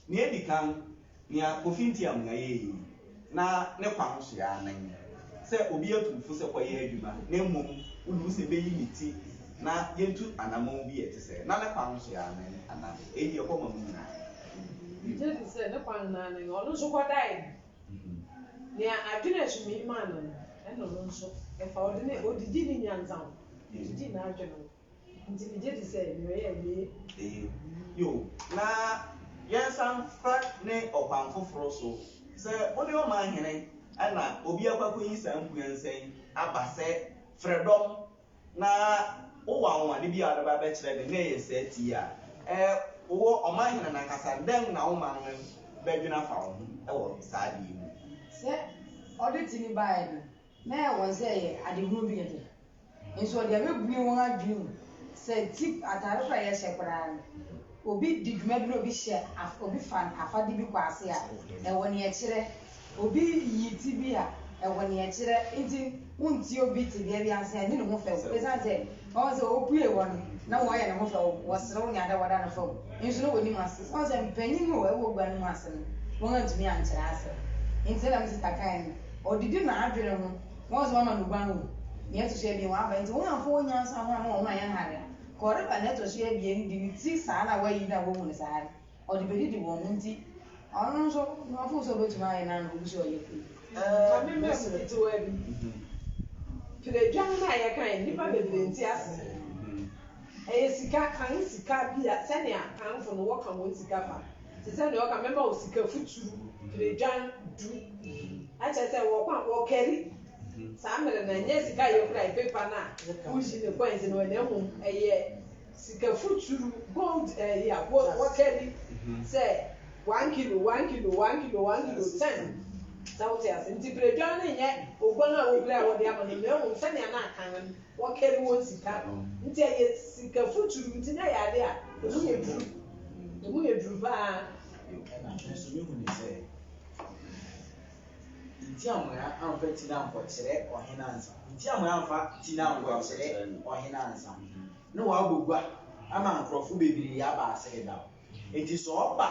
nea edi kan nea kofinti amoayɛ yi na ne kwan so ya anan sɛ obi atufo sɛ kɔyɛ adwuma na mmom wonu sɛ bɛyi ne ti na yɛntu anamɔn bi ɛte sɛ na ne kwan so ya anan ana ɛyi ɛkɔ ma mu nyinaa gye di sɛ ne kwan na anan ɔno nso kɔdae nea adwene asumi maa no no ɛna ɔno nso ɛfa ɔde ne odidi ne nyansa ho odidi na adwene ho nti gye di sɛ nea ɔyɛ wie yo na yɛnsan fa ne ɔkwan foforɔ so sɛ wode ɔma ahene ɛna obi akɔkɔ yi saa mpuansɛn aba sɛ frɛdɔm na wowɔ anwade bi a wode ba bɛkyerɛ de na ɛyɛ saa ti a wowɔ ɔma ahene nankasa dɛn na woma no bɛdwena fa wo ho ɛwɔ saa deɛ mu sɛ ɔde ti ni baeɛ no na ɛwɔ sɛ ɛyɛ adehunu bi yɛde nso ɔde abɛbue wɔn adwene mu sɛ ti atare kora yɛhyɛ koraa no obi di dwuma bi na obi hyɛ obi fa afade bi kɔ ase a ɛwɔ ne ɛkyerɛ obi yi ti bi a ɛwɔ ne ɛkyerɛ nti wonti obi te bia bi ase ɛne ne ho fɛ wo ɛsan sɛ ɔwɔ sɛ opue wɔ no na wɔyɛ ne ho fɛ wo wɔserew ne ada wɔda no fɛ wo nso no wɔnim ase ɔwɔ sɛ mpanyin a ɛwɔ gua no mu ase no wɔn antumi ankyerɛ ase nti na mesi takan no ɔdidi na adwene ho wɔn sɛ wɔma no gua no ne ɛto so ebien wɔn aba nti wɔn afɔ wɔn nyansa ho ama wɔn ayɛ hare kɔreba na ɛto so ebien di ne ti saa na wɔayi na wɔn mu ne saa ɔde bɛdidi wɔn ho nti ɔno nso na ɔfo so obetumi ayɛ na no obi so ɔyɛ fi kame mɛ mu titiwa bi piredwan na yɛ kan nipa bebree nti ase ɛyɛ sika kan sika bi a sɛnea kanfo no wɔka wɔn sika fa te sɛnea wɔka mɛma wɔ sika futuru piredwan du akyɛ sɛ wɔkɛri saa mmerɛ na nyɛ sika yɛ kura pepa na wusi ne coins no ɛna mu ɛyɛ sika futuru gold ɛyɛ wɔkɛri sɛ 1 kilo 10 sauti ase nti piredwan ne nyɛ ogbon a wobira a wɔde ama no na ɛmu sɛnea na aka no wɔkɛri wɔn sika nti ɛyɛ sika futuru nti na yɛ ade a emu yɛ duru paa ɛna nso mehu ne sɛ nti amoa amfa ti na nkɔkyerɛ ɔhene ansa nti amoa amfa ti na nkɔkyerɛ ɔhene ansa ne wɔabɔ gua ama nkurɔfo bebree aba ase da enti sɛ ɔba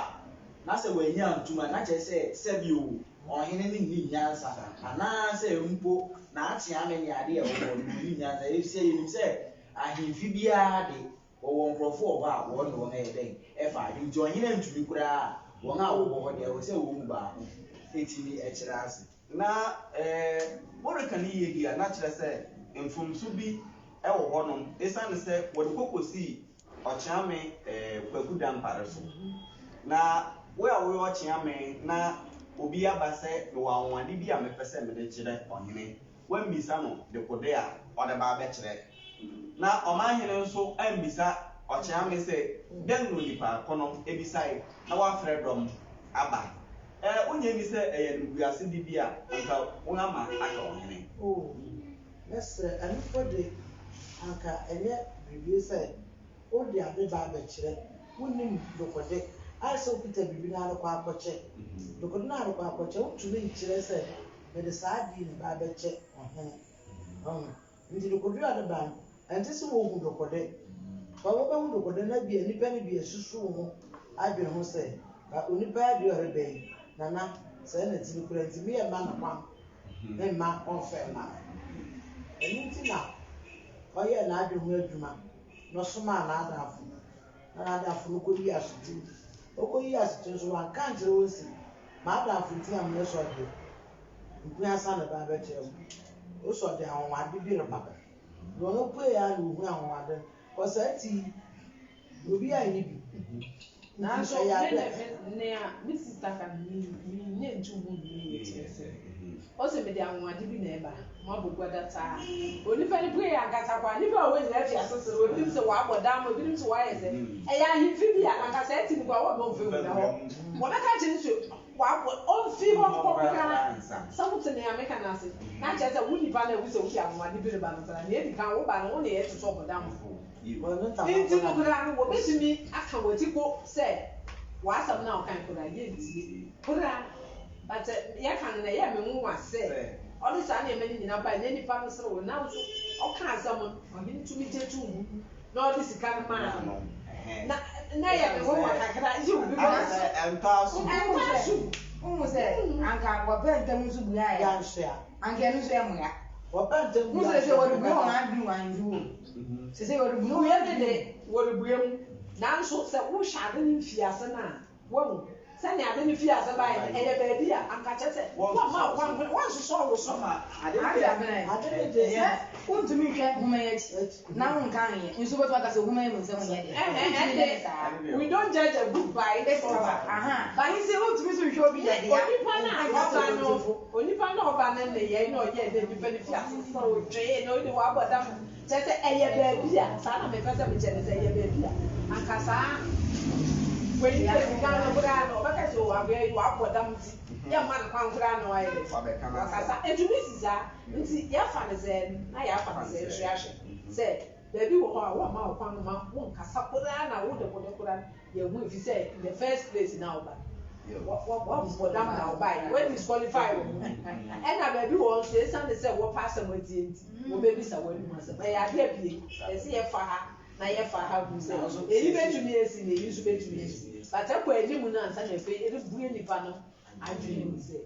na sɛ wɔanya ntoma na kyerɛ sɛ sɛbio ɔhene ne nni nyansa anaasɛ mpo na ate ame ne ade a wɔwɔ no nni nyansa ɛfisɛ yɛnim sɛ ahemfi biara de wɔwɔ nkurɔfo ɔhɔ a wɔne wɔn ɛyɛ dɛn ɛfa ade nti ɔhene ntumi koraa wɔn a wɔwɔ hɔ deɛ ɛwɔ sɛ wɔn mu baako ɛtumi ɛkyerɛ ase na wɔreka ne yie bi a na kyerɛ sɛ mfomso bi ɛwɔ hɔnom ɛsiane sɛ wɔde kɔkɔsii ɔkyeame kwaku dampare so na wo a woyɛ ɔkyeame na obi aba sɛ mewɔ anwade bi a mepɛ sɛ mede kyerɛ ɔhene wammisa no de kode a ɔde ba bɛkyerɛ na ɔmahene nso ammisa ɔkyeame sɛ dɛn no nipa kɔnɔ ebisae na wafrɛ dɔm aba wonye ni sɛ ɛyɛ nuguase bi a nka wɔn ama aka ɔhene ɛsɛ ɛnifɔ de anka ɛnyɛ biribi sɛ ɔde ade ba abɛkyerɛ wonim dokɔde ayɛsɛ okuta biribi na adekɔ akɔkyɛ dokɔde na adekɔ akɔkyɛ wotumi nkyerɛ sɛ mɛde saa adi ne ba abɛkyɛ ɔhene nti dokɔde ade ba no ɛnte sɛ wɔhu dokɔde wɔbɛhu dokɔde na bi nipa no bi asusu ho adwene ho sɛ onipa adi ɔreba yi nana sɛ na ti kura nti mi yɛ ma na kwam ne ma ɔnfɛ ma ɛnu ti na ɔyɛ n'adwene ho adwuma na ɔsoma n'adafo na adafo no kɔyi asoti ɔkɔyi asoti nso wanka nkyerɛ wɔn si ma adafo ti a mo sɔ de nkua sa ne ba bɛkyerɛ mo osɔ de ahomade bi reba na ɔno pue ya na ohu ahomade kɔsa ti obi a ni bi na so ne a me sister kan ni ne ntu mu ni yɛ o se me de ahomade bi na eba mo abogwa data onipa ni pue ya nkasa kwa nipa a wɔnyina afi asesere obi nim se wɔabɔ dam obi nim se wɔayɛ sɛ ɛyɛ ahemfi bi a ankasa ati ni kwa wɔ bɔ mfe mu na hɔ wɔbɛka kyerɛ nso wɔabɔ ɔmfi hɔ nkɔkora sɛ wote ne ameka no ase na kyerɛ sɛ wo nipa no a wo sɛ wode ahomade bi reba no sara na ɛdi kan wo ba no wo ne yɛte sɛ ɔbɔ dam nti no koraa no wɔbɛtumi aka wɔti ko sɛ wɔasɛm no a ɔkan koraa yɛntie koraa but yɛka no na ɛyɛ me nwa sɛ ɔde saa nneɛma no nyina bae na nipa no sere wo na nso ɔka asɛm no ɔhene tumi gye to wo na ɔde sika no maa no na yɛ me nwa kakra yi obi ɛnta so Umu sɛ anka wɔpɛ ntam nso bua yɛ yanhwɛ a anka ɛno nso yɛ mmoa wɔpɛ ntam mu sɛ wɔde bua wɔn adwene wɔn andu sɛ sɛ wɔde bua wɔyɛ dede wɔrebue mu nanso sɛ wohyɛ ade no mfiase no a wɔmu sɛnea ade no fiase baeɛ no ɛyɛ baabi a anka kyɛ sɛ wɔma wɔnhwehwɛ wɔnhyehyɛ wo so ade sɛ wontumi nhwɛ homa yɛ akyi na wonka nyɛ nso bɛtumi aka sɛ homa yɛ mu nsɛm nyɛ de we don't judge a book by its cover bani sɛ wontumi so nhwɛ obi yɛ dea onipa na ɔba no nneyɛe na ɔyɛ dɛ nipa no fiase sɛ ɔdwee na ɔde wɔabɔ dam kyɛ sɛ ɛyɛ baabi a saa na mepɛ sɛ mekyɛ ne sɛ ɛyɛ baabi a anka saa wɛyi sɛ sika no koraa no ɔbɛka sɛ wɔabɔ dam nti yɛmma no kwan koraa na wayɛ wakasa ɛtumi si saa nti yɛafa ne sɛ na yɛafa ne sɛ nhwe ahwɛ sɛ baabi wɔ hɔ a wɔama wo kwan ma wonkasa koraa na wode koraa yɛhu ɛfi sɛ in the first place na woba wɔbɔ dam na wobae wɔdisqualify wɔ mu ɛna baabi wɔ nso ɛsiane sɛ wɔpa asɛm atie nti wɔbɛbisa w'anim asɛm ɛyɛ adeɛ pie ɛsɛ yɛfa ha na yɛfa ha gu sɛ ɛyi bɛtumi asi na ɛyi nso bɛtumi asi but ɛkɔ anim no ansa na afei ɛrebue nipa no adwene mu sɛ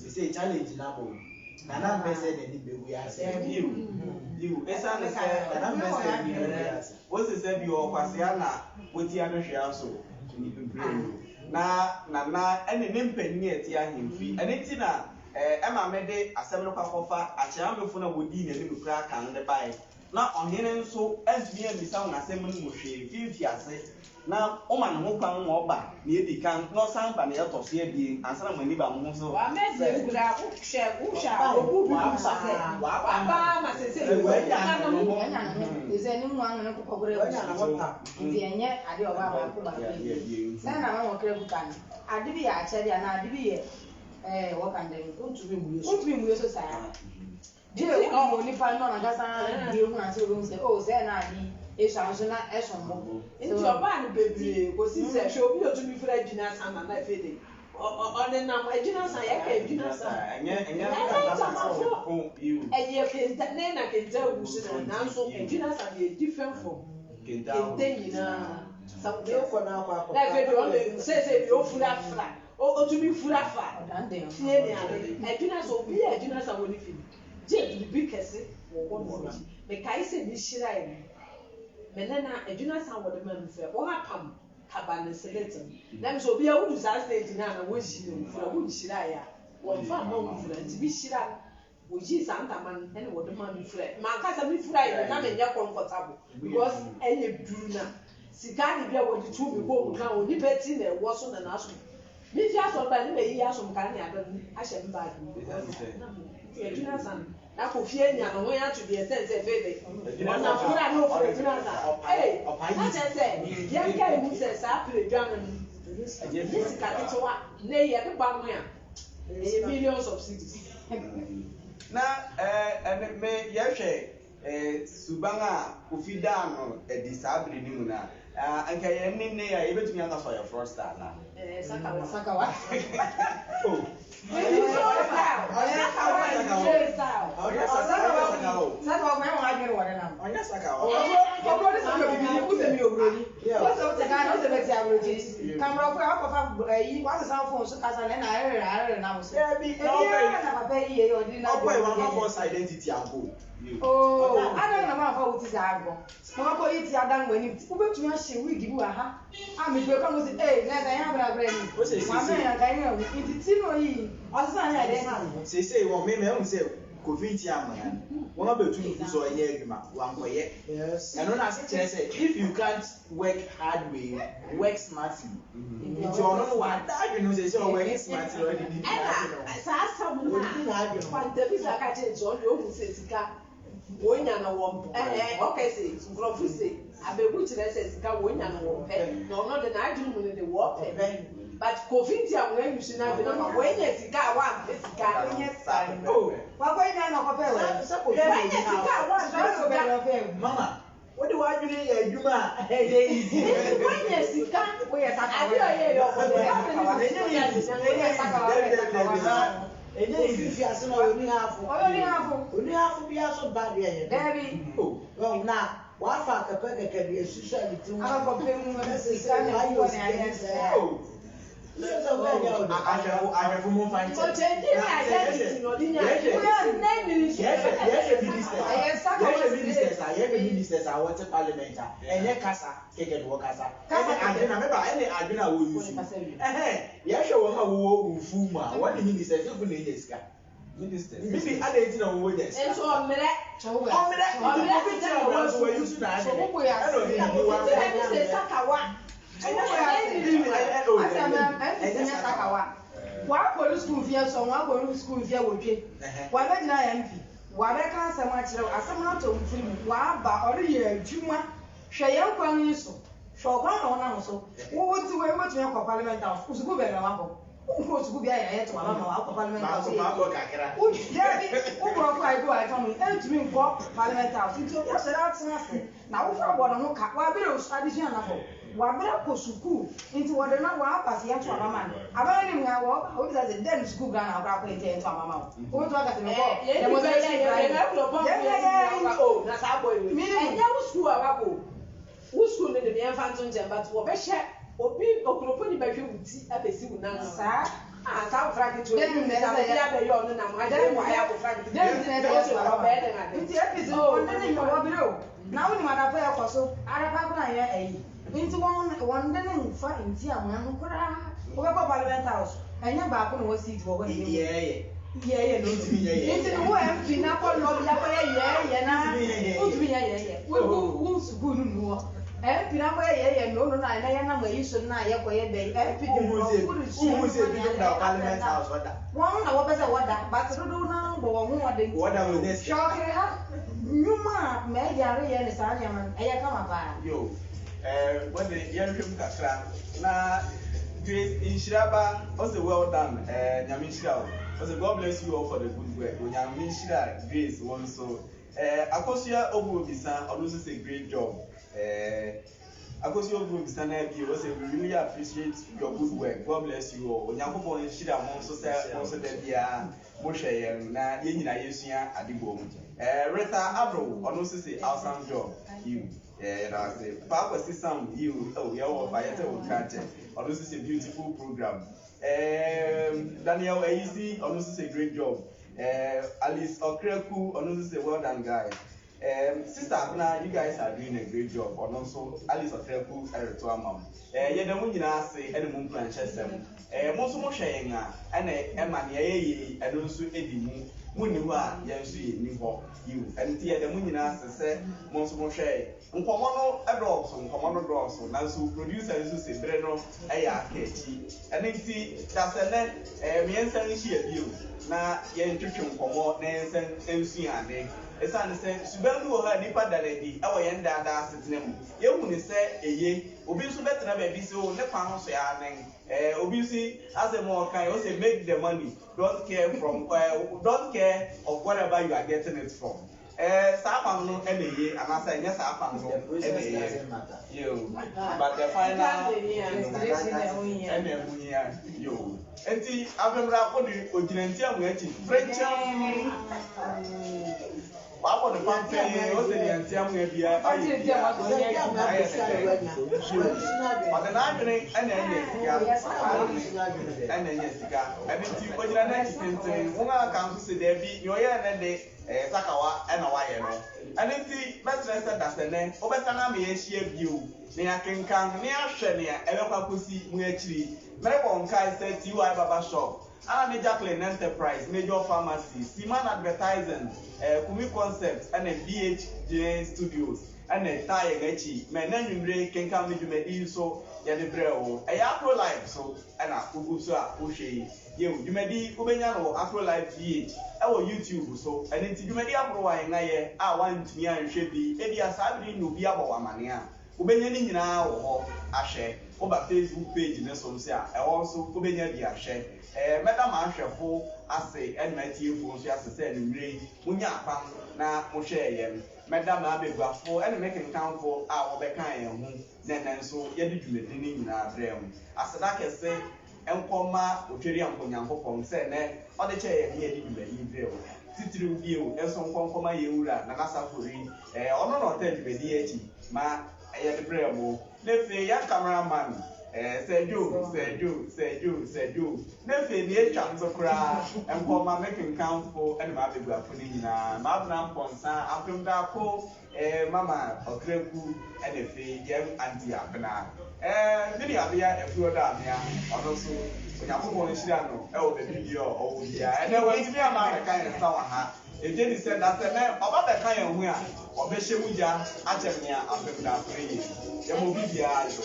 sɛ challenge na bɔ nana mpɛ sɛ n'ani bɛwu ase yiw ɛsiane sɛ nana mpɛ sɛ n'ani bɛwu ase wɔsi sɛ bi wɔ kwasea na wɔti ahwehwɛ so ni bebree na ɛne ne mpanyin a ɛte ahemfi ɛne ti na ɛma mɛde asɛm no kɔkɔfa akyerɛmɛfo na wɔdi n'anim kura kan de bae na ɔhene nso ɛntumi amisa wɔn asɛm no mu hwee fifi ase na ɔma ne ho kwan ma ɔba na edi kan na ɔsan ba na yɛtɔ so abien ansa na mo ani ba mo ho so wamɛdi kura wohwɛ a obu bi mu sa sɛ waba ma sɛ sɛ wɔanya ɛnya no ɛsɛ ne mu ano ne kokɔkora ɛbu nti ɛnyɛ ade ɔba ama ko ba sɛ na ma wɔkra buka no ade bi yɛ akyɛde ana ade bi yɛ wɔka ndɛm wontumi mmuye so saa deɛ ɔmo nipa no ɔnankasa bie hu ase ɔbɛhu sɛ sɛ na ade esua nso na ɛso mo nti ɔbaa no bebree kɔsi sɛ hwɛ obi otumi fira gyina sa na efe de ɔnenam agyina sa yɛka agyina sa ɛyɛ kenta ne na kenta agu so na nanso agyina sa deɛ different from kenta nyinaa yɛkɔ na akɔ na efe de ɔne sɛsɛ deɛ ofura fra otumi fura fa tie ne ade agyina sa obi yɛ agyina sa wɔ ne fi gye biribi kɛse wɔ wɔn mu mekae sɛ ne hyira yɛ mene na adwuna san wɔ de ma mfrɛ wɔn apam kaba ne skeleton na mso obi a wudu saa stage na na wɔn hyira mfrɛ wɔn hyira ya wɔn fa ma wɔn mfrɛ nti bi hyira wɔn yi saa ntama no ɛna wɔde ma mfrɛ ma nkasa mi fira yi na me nyɛ comfortable because ɛyɛ duru na sika ne bi a wɔde tu mi bɔ mu kan wɔn nipa ti na ɛwɔ so na n'aso mi fi aso ba ne ma yi aso nka ne ada ahyɛ mi baagi mu because adwuna san na ko fie nya no ho ya to deɛ sɛ fe de na fura no fura adwuna san na kyerɛ sɛ yɛn ka emu sɛ saa pere dwa no ne sika ketewa ne yɛ de ba mo a ɛyɛ millions of cities na ɛne me yɛhwɛ suban a Kofi Dano ɛdi saa bere ne mu na anka yɛn ne a yɛbɛtumi aka so yɛ frosta na sakawa ɔnyɛ saka What's up the guy? What's the better average? Camera for our papa, you want some phone, so as an I now. Yeah, be Never pay you or did not one false identity and go. Oh, I don't know how it is. I go. No, go eat your done when you go to your shit. We give you a ha. I'm if you come with hey, let I have a brain. What's it? One man, I know. If it's in or ye, or something I didn't have. Say, well, maybe I will say, COVID Yaman. One of the two so a year, one way. Yes. And when I say, if you can't work hard way, work smartly. If you don't know what that you know, say, so work smartly already. Wonya na wom okay say nkrofo say abebu kire say sika wonya na wom pe no no de na adwunu mu de wo pe but covid ya mo enu na de na wonya sika wa pe sika wonya sai Oh, wa ko ina na ko pe we. Sa ko wonya sika wa So Mama, what do I do here? You ma, hey, easy. wonya sika we are adi oye yo ko Enye ififi ase na oni hafo. Only half. Oni hafo bi aso bad ye. Baby. Well na wa fa keke bi esusa bi tu. I'm going to pay more than 600 Oh, I have more fine. so change the identity no di nya Ministers are what parliament and your casa, take it work as I remember any I will use. Yes, show her Fuma. What the ministers do in this guy? Ministers. Maybe I didn't know what this. and so on me that Wa go school fear so wa go school fear wo twe wa be na MP wa be ka asem a kire asem na to mfiri wa ba ori ye adwuma hwe ye kwan yi so hwe kwan na wona no so wo ti we wo tun ko parliament house usugu be na wa ko ko usugu bia ya ye to mama wa ko parliament house o ya bi o bro ko ai go ai tamu e tumi nko parliament house nti o se da tsena se na wo fra bodo no ka wa be o addition na ko wa bra ko school nti wo de na wa pass ya to mama aba ni nga wo o bi say den school ga na bra ko ente to mama o to aka se me ko ye mo say oh na sa boy we enya wo school abako wo school ne de me enfant nje but wo be hye obi okropo ni behwe wuti abesi wunan sa sa fra ki to dem me say ya be yo no na mo ade wa ya ko fra ki dem ne be so ba be de na nti epizi won ne yo wo bi o na wo ni ma da fa ya ko so ara pa ko na ya eyi nti won de ne nfa nti amwa no kora wo be ko parliament house enya ba ko no wo seat wo ni yeah no nti no wo MP na ko no ya ko yeah na wo tu yeah wo school no wo MP na ko yeah no na ya na ma yi so na ya ko ye be MP de who say you da parliament house order won na wo be say wada but do na bo wo ho wada order will this shokere ha nyuma me yare ye ne sa nya man e ya kama ba yo when the young people kakra na Grace Inshiraba also well done Nyamishira also God bless you all for the good work Nyamishira Grace also Akosia Obu Bisa also say great job Akosia Obu Bisa na bi also we really appreciate your good work God bless you all Onyankopon Inshira mo so say also da bia mo hweye na ye nyina yesua adigbo mu Rita Abro also say awesome job you I say, Papa Sisam, you, oh, you're by a this is a beautiful program. Daniel Easy, this is a great job. Alice Okreku, this is a well done guy. Sister Abna, you guys are doing a great job. And also, Alice Okreku, Eretua Mom. Yeah, the moon say, and the moon plan system. Most of sharing, and Emma, and also Eddie Muniwa, Yansi, Nivo, you, and Tia the Munina say, most of share. Nkomono adults, nkomono drops, so producers who say Breno, Ayaki, and it's that's a net, me and Sandy you. Na yen twetwe nkomo na ensen ensu ade esa ne se subanu wo ha nipa daledi e wo yen dada asetena mu ye hu ne se eye obi nso betena ba bi se o ne kwa ho so ya nen obi si as mo kan o say make the money don't care of whatever you are getting it from sa fam no e na ye anasa enya sa fam no e na ye yo but the final yo enti abemra ko di oginanti amu achi french wabɔ ne pampɛn o sɛ deɛ ntia mu abia ayɛ bia ɔde n'adwene ɛna ɛnyɛ sika ɛna ɛnyɛ sika ɛbi nti ogyina n'akyi tenten wɔn a ka nso sɛ dɛbi nea ɔyɛ ne de sakawa ɛna wayɛ no ɛne nti bɛtena sɛ dasɛnɛ wobɛsa na ama yɛahyia bio na yɛakenkan na yɛahwɛ nea ɛbɛkɔ akɔsi mu akyiri mɛrebɔ nkae sɛ ty baba shop ana ne Jacqueline Enterprise Major Pharmacy Siman Advertising Kumi Concept and BHJ Studios and Taye Gachi mena nwumre kenkan me dwumadi so ye de brɛ o Afro Live so ana ugu so a ohwe ye dwumadi ubenya no Afro Live BH YouTube so ɛne nti dwumadi afro wa yenga ye a wantumi anhwɛ bi ebi asabiri no bi abɔ wamane a ubenya ni nyinaa wɔ hɔ ahwɛ oba Facebook page ne so se a ɛwɔ so ubenya bi ahwɛ madam ahwɛfo ase ɛna tiefo nso ase sɛ nwumre munya apam na mohwɛ yɛm madam abeguafo ɛna mekenkanfo a wɔbɛkan yɛn ho na nso yɛde dwumadi ne nyinaa brɛ mu aseda kɛse ɛnkɔma otweri ankonyankopɔn sɛ nɛ ɔde kyɛ yɛn yɛde dwumadi brɛ mu titiri bio ɛnso nkɔnkɔma yɛwura na nasafori ɔno na ɔtɛ dwumadi akyi ma ɛyɛde brɛ mu nefe ya cameraman Seju. Nefe ni etwa nso kura nkɔma making count for ɛna ma bebu afuni nyinaa ma abuna mponsa afem dako mama ɔkreku ɛna fe yɛm anti abena mini abia efuo da amia ɔno so onyakopɔ nhyira no ɛwɔ bebi bi ɔwɔ bia ɛna wɔntimi ama ka yɛn sa wɔ ha ejeni sɛ da sɛ mɛ ɔba bɛ ka yɛn ho a ɔbɛhyɛ mu gya akyɛ nea afem dako yi yɛm obi bia ayo